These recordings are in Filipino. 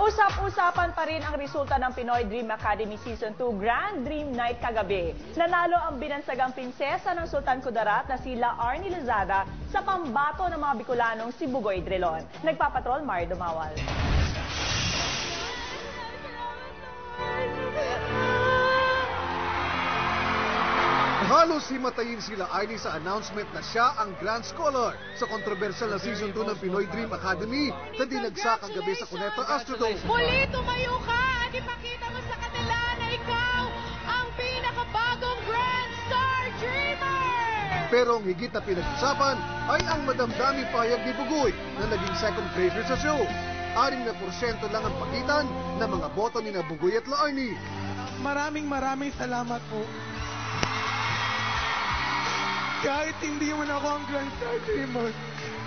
Usap-usapan pa rin ang resulta ng Pinoy Dream Academy Season 2 Grand Dream Night kagabi. Nanalo ang binansagang prinsesa ng Sultan Kudarat na sila Arnie Lozada sa pambato ng mga Bicolanong si Bugoy Drilon. Nagpapatrol, Mario Dumawal. Halos himatayin sila Arnie sa announcement na siya ang Grand Scholar sa kontrobersyal na Season 2 ng Pinoy Dream Academy na dinagsa kagabi sa Cuneta Astrodome. Muli, tumayo ka at ipakita mo sa kanila na ikaw ang pinakabagong Grand Star Dreamer! Pero ang higit na pinag-usapan ay ang madamdaming pahayag ni Bugoy na naging second placer sa show. 6% lang ang pagitan ng mga boto ni Bugoy at Arnie. Maraming salamat po. Kahit hindi man ako ang Grand Star Dreamer,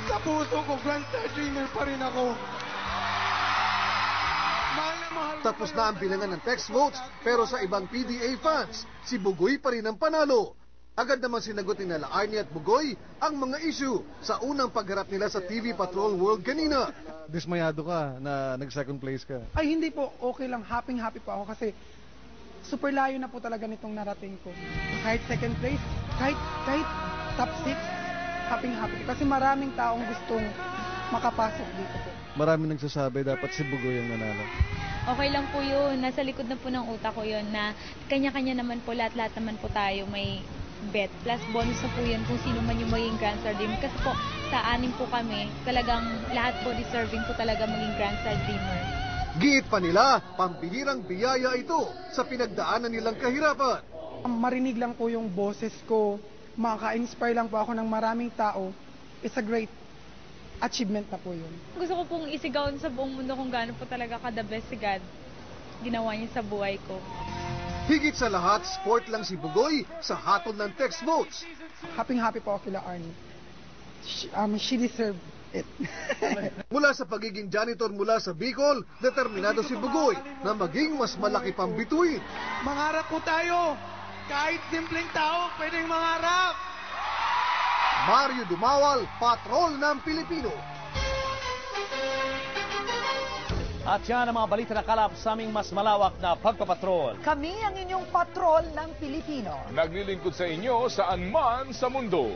sa puso ko, Grand Star Dreamer pa rin ako. Mahal na mahal. Tapos na ang bilangan ng text votes, pero sa ibang PDA fans, si Bugoy pa rin ang panalo. Agad naman sinagot ni Arnie at Bugoy ang mga issue sa unang pagharap nila sa TV Patrol World kanina. Dismayado ka na nag-second place ka? Ay, hindi po. Okay lang. Happy po ako kasi super layo na po talaga nitong narating ko. Kahit second place, kahit top 6, happy. Kasi maraming taong gustong makapasok dito po. Maraming nagsasabi dapat si Bugoy ang nanalo. Okay lang po yun. Nasa likod na po ng utak ko yun na kanya-kanya naman po, lahat naman po tayo may bet. Plus bonus na po yun kung sino man yung maging Grand Star Dreamer. Kasi po, sa 6 po kami, talagang lahat po deserving po talaga maging Grand Star Dreamer. Giit pa nila, pambihirang biyaya ito sa pinagdaanan nilang kahirapan. Marinig lang po yung boses ko, maka-inspire lang po ako ng maraming tao, is a great achievement na po yun. Gusto ko pong isigaw sa buong mundo kung gaano po talaga ka-the best si God. Ginawa niya sa buhay ko. Higit sa lahat, sport lang si Bugoy sa hatol ng text votes. Happy po ako kila Arnie. She deserved it. Mula sa pagiging janitor mula sa Bicol, determinado si Bugoy na maging mas malaki pang bituin. Mangarap po tayo! Kahit simpleng tao, pwedeng mangarap! Mario Dumawal, Patrol ng Pilipino. At yan ang mga balita na kalap sa aming mas malawak na pagpapatrol. Kami ang inyong patrol ng Pilipino. Naglilingkod sa inyo saan man sa mundo.